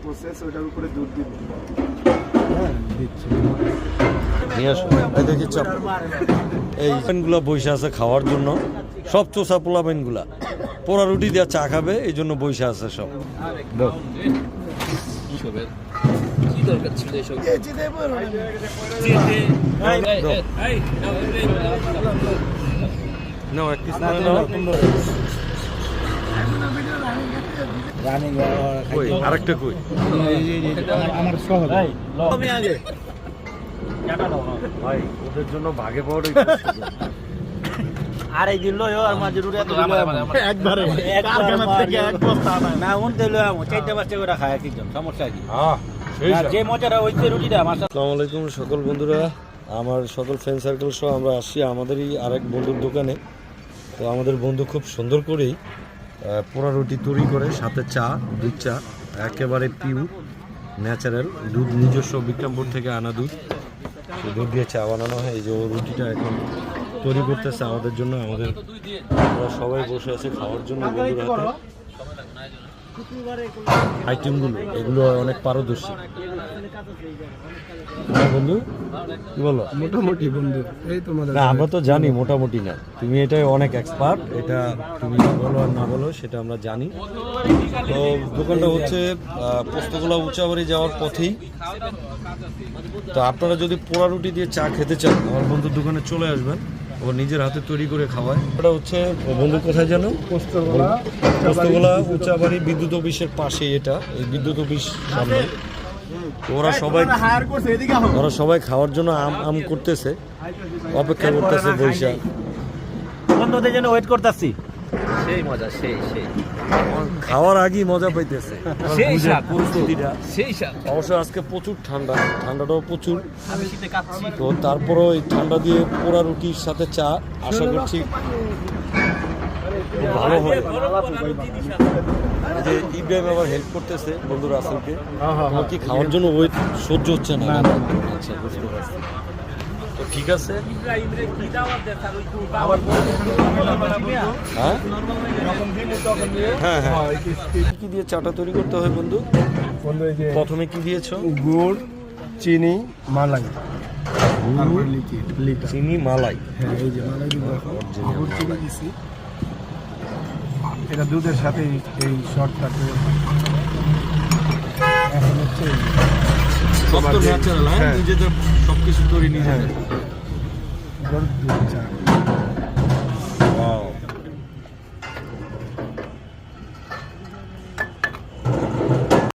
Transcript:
Process, ওটার উপরে দুধ দিব। হ্যাঁ দিচ্ছি। নিয়ে আসো। এই দেখি চাপ, এই পেনগুলো বসে আছে খাওয়ার জন্য, সব চোষা পোলা পেনগুলা পোড়া রুটি দিয়ে চা খাবে, এই জন্য বসে আছে সব। কি দরকার ছিল এসব? নাও এক পিস কই, আরেকটা কই? আমার সহজ ভাই ওদের জন্য ভাগে পাওয়াটাই আর এই দিল আর মাঝে রুটি এত একবারে কারখানা থেকে এক বস্তা আনা। না উন দিল চারটা পাঁচটা করে খায় একজন, সমস্যা কি? সেই আর যে মজাটা হইছে রুটিটা মাসা। আসসালামু আলাইকুম সকল বন্ধুরা, আমার সকল ফ্রেন্ড সার্কেল সহ আমরা আসছি আমাদেরই আরেক বন্ধুর দোকানে। তো আমাদের বন্ধু খুব সুন্দর করেই পোড়া রুটি তৈরি করে, সাথে চা, দুধ চা, একেবারে পিওর ন্যাচারাল দুধ, নিজস্ব বিক্রমপুর থেকে আনা দুধ, সেই দুধ দিয়ে চা বানানো হয়। এই যে ও রুটিটা এখন তৈরি করতেছে আমাদের জন্য। আমরা সবাই বসে আছে খাওয়ার জন্য বন্ধুর হাতে। আইটেমগুলো এগুলো অনেক পারদর্শী। হ্যাঁ বন্ধু, কি বলো? মোটামুটি বন্ধু, এই তোমাদের না আমরা তো জানি মোটামুটি না, তুমি এটাই অনেক এক্সপার্ট, এটা তুমি বলো আর না বলো সেটা আমরা জানি। তো দোকানটা হচ্ছে পোস্তগোলা উঁচাবাড়ি যাওয়ার পথেই। তো আপনারা যদি পোড়া রুটি দিয়ে চা খেতে চান, আমার বন্ধুর দোকানে চলে আসবেন, ও নিজের হাতে তৈরি করে খাওয়ায়। এটা হচ্ছে বন্ধু কোথায় জানো? পোস্তগোলা উঁচাবাড়ি বিদ্যুৎ অফিসের পাশে, এটা এই বিদ্যুৎ অফিস সামনে। ওরা সবাই খাওয়ার জন্য আম করতেছে, অপেক্ষা করতেছে বৈশা। বন্ধুদের জন্য ওয়েট করতেছি। সেই মজা, সেই খাওয়ার আগেই মজা পাইতেছে। সেই স্বাদ, পরিস্থিতিটা সেই স্বাদ। অবশ্য আজকে প্রচুর ঠান্ডাটাও প্রচুর। আমি শীতে কাঁপছি। তো তারপরও এই ঠান্ডা দিয়ে পোড়া রুটির সাথে চা, আশা করছি খুব ভালো হবে। যে ইব্রাহিম আবার হেল্প করতেছে বন্ধু রাসেলকে। আমার কি খাওয়ার জন্য ওয়েট সহ্য হচ্ছে না? আচ্ছা, বুঝতে পারছি। তো ঠিক আছে, হ্যাঁ হ্যাঁ হ্যাঁ। কি দিয়ে চাটা তৈরি করতে হয় বন্ধু? বন্ধু এই যে প্রথমে কি দিয়েছো? গুড়, চিনি, মালাই, গুড়, লিকার। চিনি, মালাই। হ্যাঁ এই যে মালাই দিব এখন। গুড়, চিনি দিছি। এটা দুধের সাথে এই শর্টটাকে এখন হচ্ছে সব তো ন্যাচারাল, হ্যাঁ, হ্যাঁ। নিজেদের সবকিছু তৈরি নিজেদের। গরুর দুধ চা।